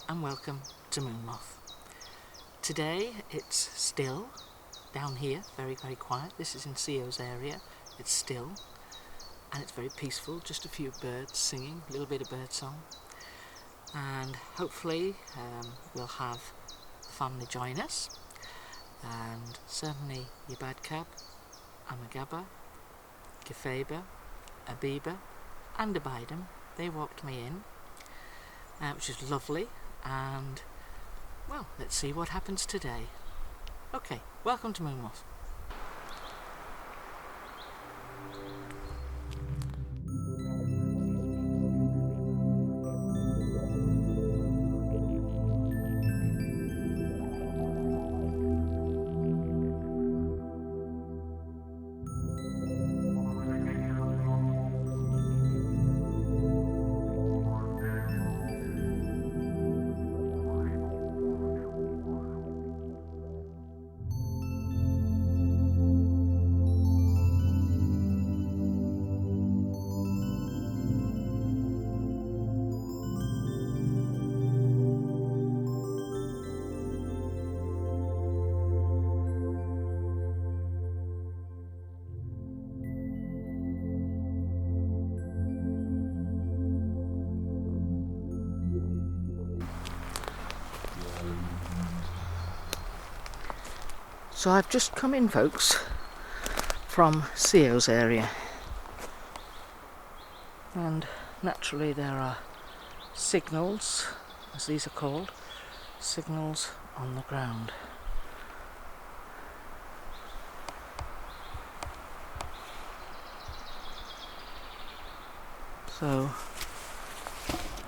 and welcome to Moonmoth. Today it's still down here, very quiet. This is in CEO's area. It's still and it's very peaceful, just a few birds singing, a little bit of birdsong, and hopefully we'll have the family join us, and certainly Yabadkab, Amagaba, Gefeba, Abiba and Abidam. They walked me in, which is lovely, and well, let's see what happens today. Okay, welcome to Moonmoth. So I've just come in, folks, from CEO's area, and naturally there are signals, as these are called, signals on the ground. So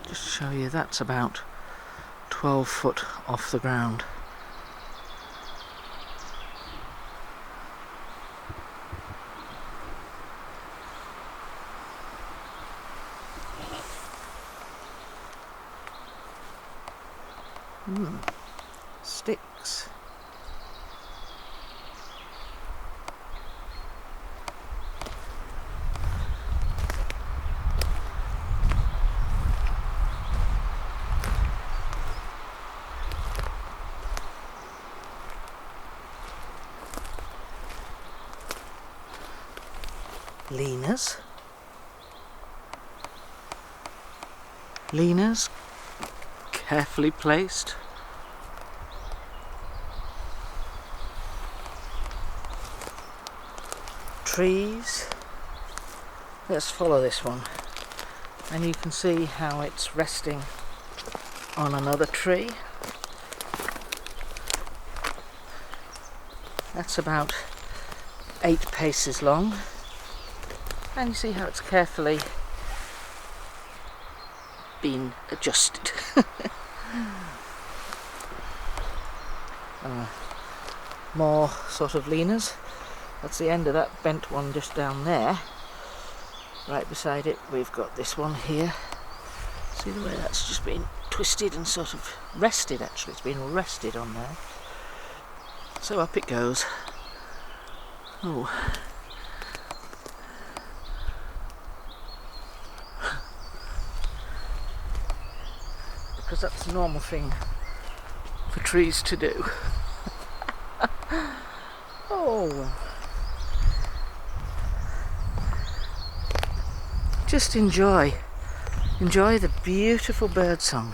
just to show you, that's about 12 foot off the ground. Sticks. Leaners, carefully placed. Trees. Let's follow this one, and you can see how it's resting on another tree. That's about 8 paces long, and you see how it's carefully been adjusted. More sort of leaners. That's the end of that bent one just down there. Right beside it we've got this one here. See the way that's just been twisted and sort of rested, actually. It's been rested on there. So up it goes. Oh. Because that's a normal thing for trees to do. Oh. Just enjoy the beautiful birdsong.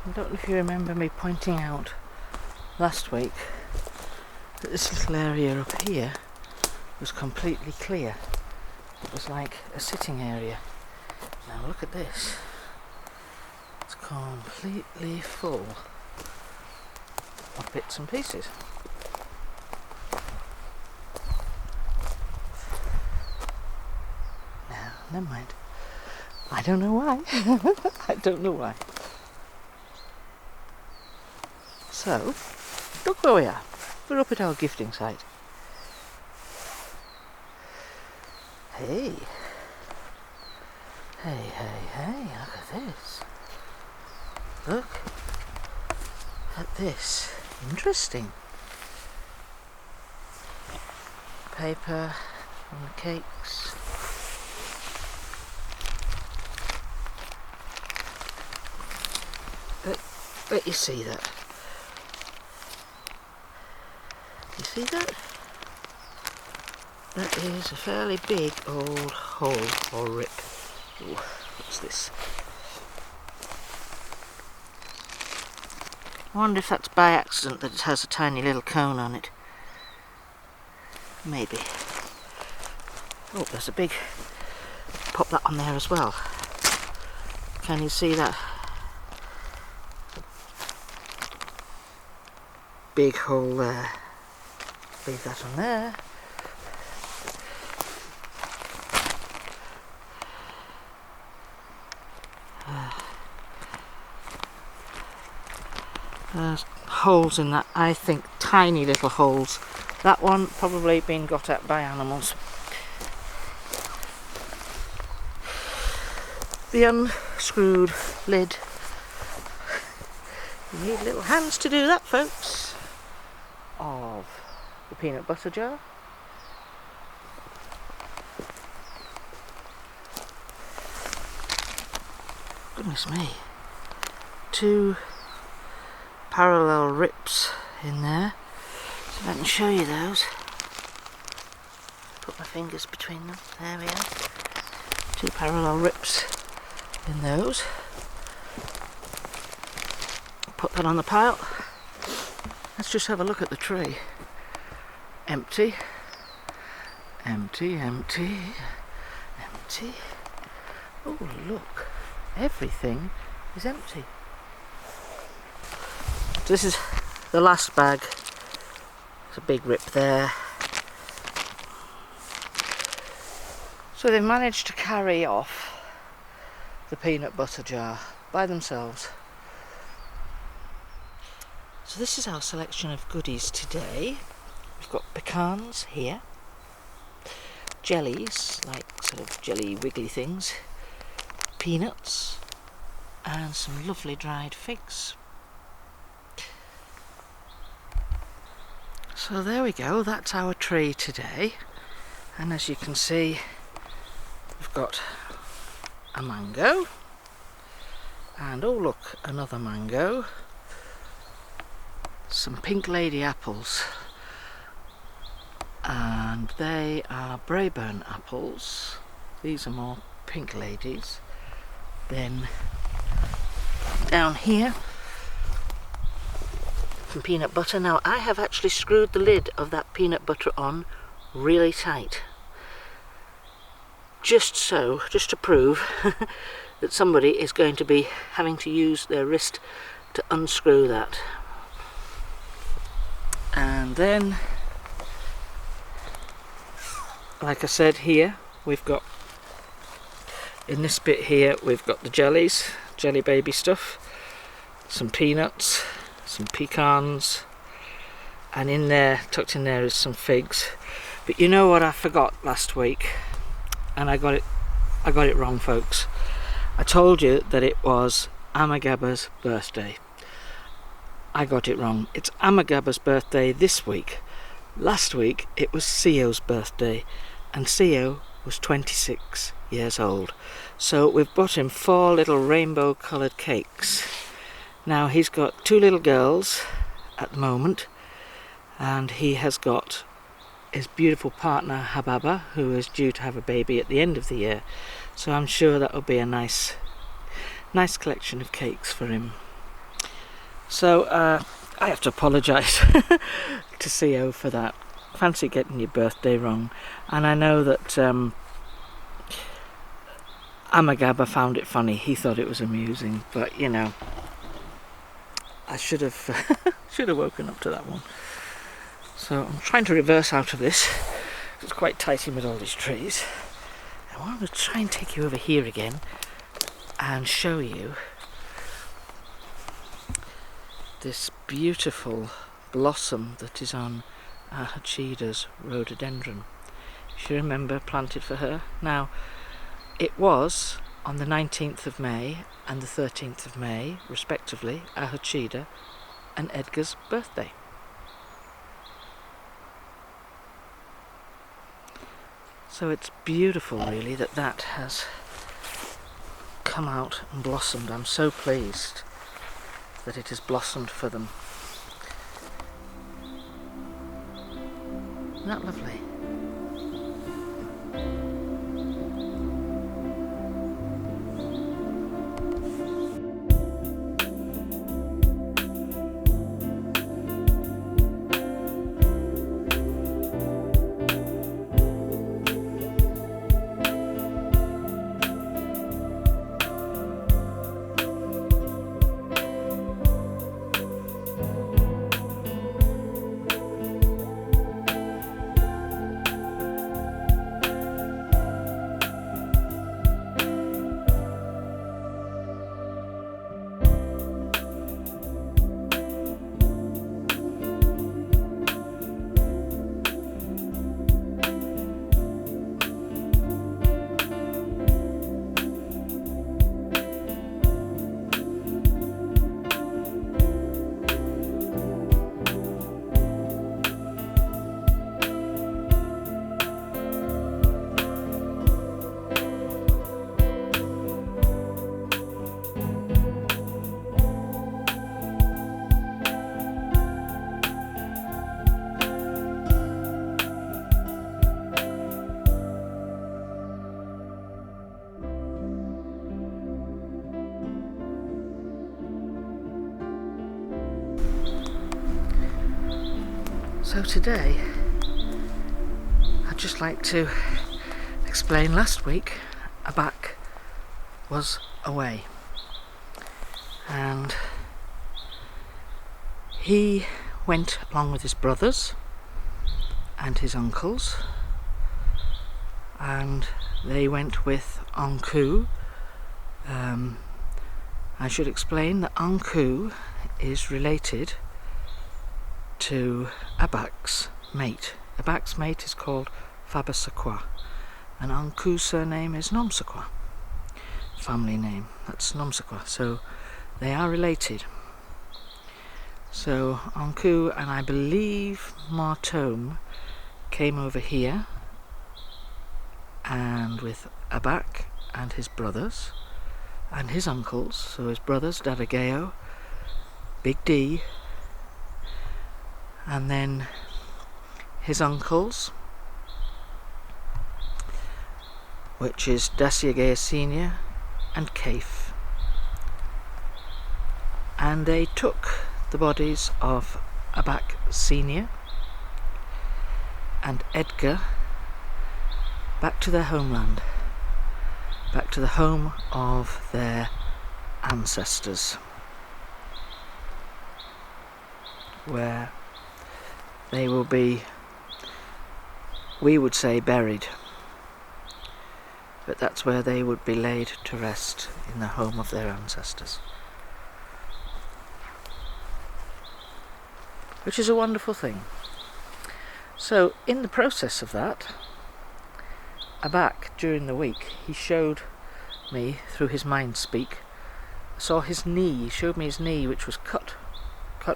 I don't know if you remember me pointing out last week that this little area up here was completely clear. It was like a sitting area. Now look at this. It's completely full of bits and pieces. Now, never mind. I don't know why. I don't know why. So, look where we are. We're up at our gifting site. Hey. Hey, look at this. Look at this. Interesting. Paper on the cakes. Let you see that. You see that? That is a fairly big old hole or rip. Ooh, what's this? I wonder if that's by accident that it has a tiny little cone on it. Maybe. Oh, there's a big... Pop that on there as well. Can you see that? Big hole there. Leave that on there. There's holes in that, I think tiny little holes. That one probably been got at by animals. The unscrewed lid. You need little hands to do that, folks. Of the peanut butter jar. Goodness me. 2 parallel rips in there. So I can show you those. Put my fingers between them. There we are. 2 parallel rips in those. Put that on the pile. Let's just have a look at the tree. Empty. Empty, empty, empty. Oh look, everything is empty. So this is the last bag. There's a big rip there. So they've managed to carry off the peanut butter jar by themselves. So this is our selection of goodies today. We've got pecans here, jellies, like sort of jelly wiggly things, peanuts, and some lovely dried figs. So there we go, that's our tree today. And as you can see, we've got a mango, and oh look, another mango. Some pink lady apples, and they are Braeburn apples. These are more pink ladies. Then down here some peanut butter. Now I have actually screwed the lid of that peanut butter on really tight, just to prove that somebody is going to be having to use their wrist to unscrew that. And then, like I said, here we've got, in this bit here, we've got the jellies, jelly baby stuff, some peanuts, some pecans, and in there, tucked in there, is some figs. But you know what I forgot last week, and I got it wrong, folks. I told you that it was Amagaba's birthday. I got it wrong. It's Amagaba's birthday this week. Last week it was Sio's birthday, and Sio was 26 years old. So we've bought him 4 little rainbow coloured cakes. Now he's got 2 little girls at the moment, and he has got his beautiful partner Hababa, who is due to have a baby at the end of the year. So I'm sure that will be a nice collection of cakes for him. So I have to apologise to CO for that. Fancy getting your birthday wrong. And I know that Amagaba found it funny. He thought it was amusing, but you know, I should have woken up to that one. So I'm trying to reverse out of this. It's quite tight in with all these trees. I want to try and take you over here again and show you this beautiful blossom that is on Hachida's rhododendron. If you remember, planted for her. Now, it was on the 19th of May and the 13th of May, respectively, Ahachida and Edgar's birthday. So it's beautiful, really, that has come out and blossomed. I'm so pleased that it has blossomed for them. Isn't that lovely? So today, I'd just like to explain, last week, Abak was away and he went along with his brothers and his uncles, and they went with Anku. I should explain that Anku is related to Abak's mate. Abak's mate is called Fabasakwa, and Anku's surname is Nomsakwa. Family name, that's Nomsakwa. So they are related. So Anku and I believe Martome came over here and with Abak and his brothers and his uncles, so his brothers, Dadageo, Big D, and then his uncles, which is Daciagea Senior and Kaif. And they took the bodies of Abak Senior and Edgar back to their homeland, back to the home of their ancestors, where they will be, we would say, buried, but that's where they would be laid to rest, in the home of their ancestors, which is a wonderful thing. So in the process of that, Abak, during the week, he showed me through his mind speak, saw his knee, he showed me his knee, which was cut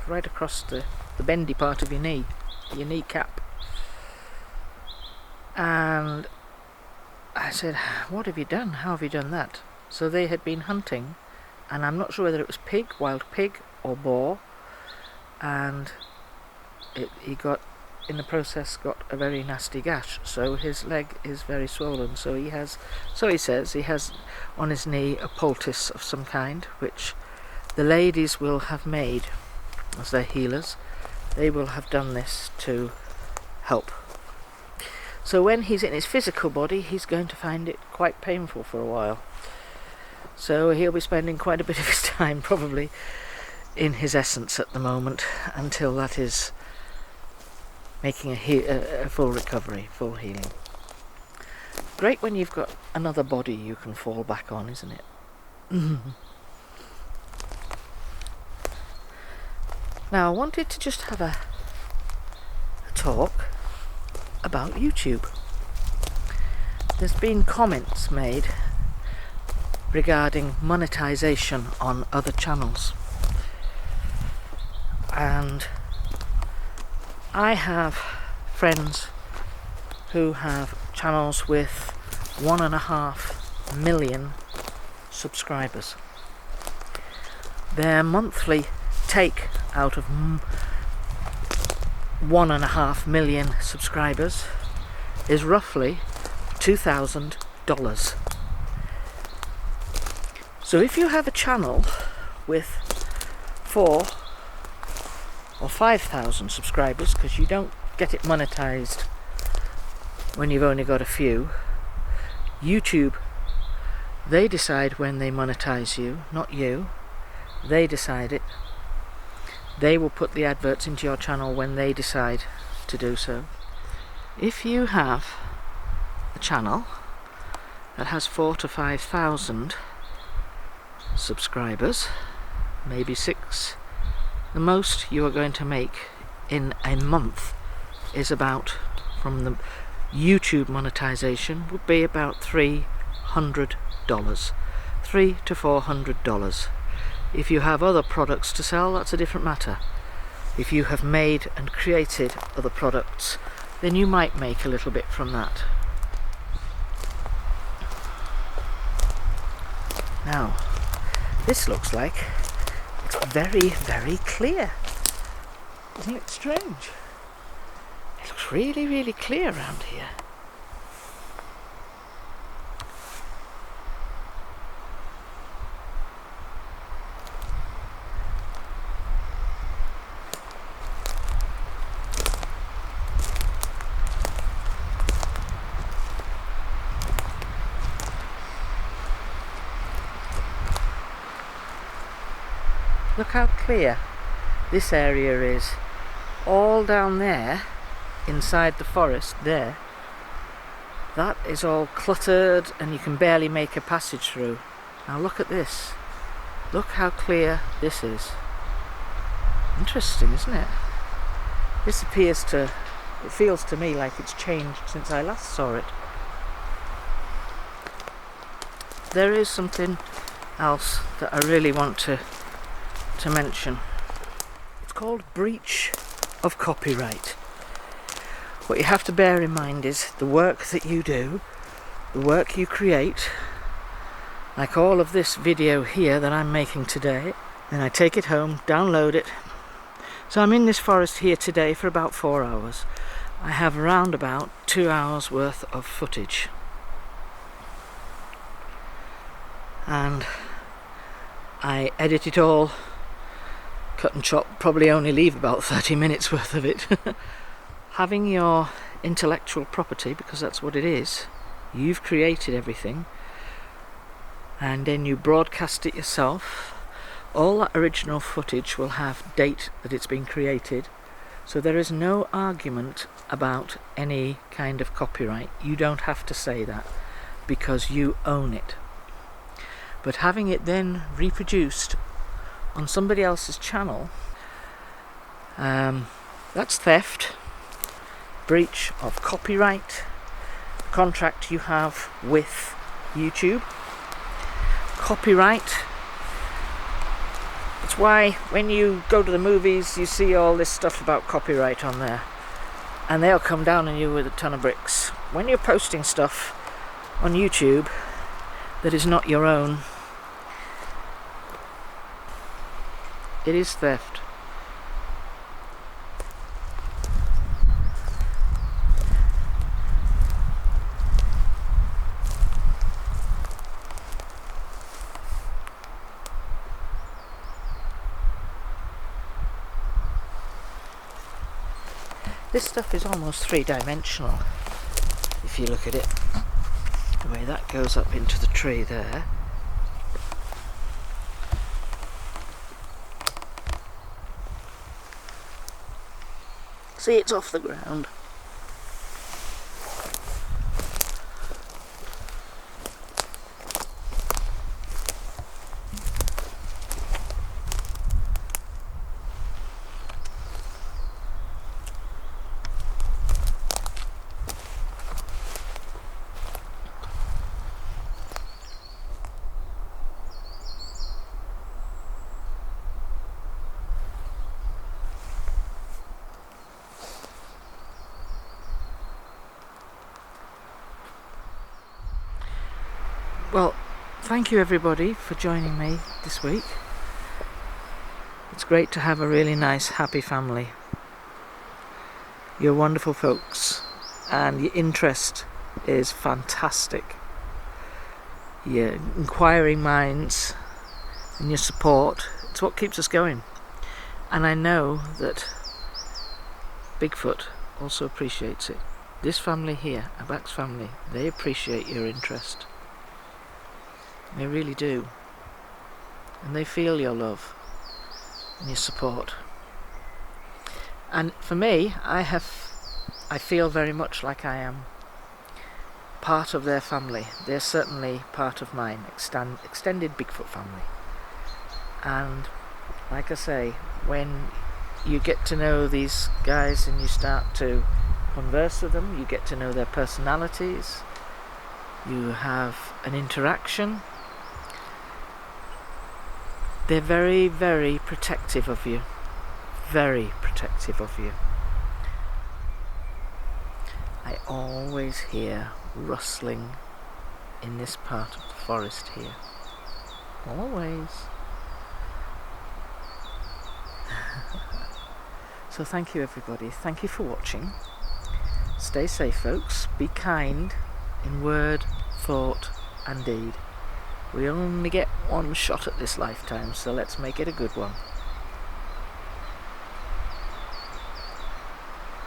right across the bendy part of your knee, your kneecap. And I said, what have you done? How have you done that? So they had been hunting, and I'm not sure whether it was pig, wild pig or boar, and he got, in the process, got a very nasty gash, so his leg is very swollen. So he has, so he says, he has on his knee a poultice of some kind, which the ladies will have made as their healers, they will have done this to help. So when he's in his physical body, he's going to find it quite painful for a while. So he'll be spending quite a bit of his time probably in his essence at the moment, until that is making a full recovery, full healing. Great when you've got another body you can fall back on, isn't it? Now I wanted to just have a talk about YouTube. There's been comments made regarding monetization on other channels, and I have friends who have channels with 1.5 million subscribers. Their monthly take out of 1.5 million subscribers is roughly $2,000. So if you have a channel with 4,000 or 5,000 subscribers, because you don't get it monetized when you've only got a few, YouTube, they decide when they monetize you, not you. They decide it. They will put the adverts into your channel when they decide to do so. If you have a channel that has 4,000 to 5,000 subscribers, maybe 6, the most you are going to make in a month is about, from the YouTube monetization, would be about $300, $300 to $400. If you have other products to sell, that's a different matter. If you have made and created other products, then you might make a little bit from that. Now, this looks like it's very, very clear. Isn't it strange? It looks really, really clear around here. Look how clear this area is. All down there, inside the forest there, that is all cluttered and you can barely make a passage through. Now look at this. Look how clear this is. Interesting, isn't it? This appears to, it feels to me like it's changed since I last saw it. There is something else that I really want to mention. It's called breach of copyright. What you have to bear in mind is the work that you do, the work you create, like all of this video here that I'm making today, then I take it home, download it. So I'm in this forest here today for about 4 hours. I have around about 2 hours worth of footage. And I edit it all, cut and chop, probably only leave about 30 minutes worth of it. Having your intellectual property, because that's what it is, you've created everything, and then you broadcast it yourself. All that original footage will have date that it's been created, so there is no argument about any kind of copyright. You don't have to say that, because you own it. But having it then reproduced on somebody else's channel, that's theft, breach of copyright, contract you have with YouTube. Copyright, it's why when you go to the movies you see all this stuff about copyright on there, and they'll come down on you with a ton of bricks. When you're posting stuff on YouTube that is not your own, it is theft. This stuff is almost three-dimensional if you look at it. The way that goes up into the tree there. See, it's off the ground. Well, thank you everybody for joining me this week. It's great to have a really nice, happy family. You're wonderful folks, and your interest is fantastic. Your inquiring minds and your support, it's what keeps us going. And I know that Bigfoot also appreciates it. This family here, Abak's family, they appreciate your interest. They really do. And they feel your love and your support. And for me, I feel very much like I am part of their family. They're certainly part of mine, extended Bigfoot family. And like I say, when you get to know these guys and you start to converse with them, you get to know their personalities, you have an interaction. They're very, very protective of you. Very protective of you. I always hear rustling in this part of the forest here. Always. So thank you everybody. Thank you for watching. Stay safe folks. Be kind in word, thought and deed. We only get one shot at this lifetime, so let's make it a good one.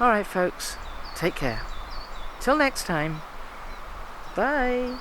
Alright folks, take care. Till next time. Bye.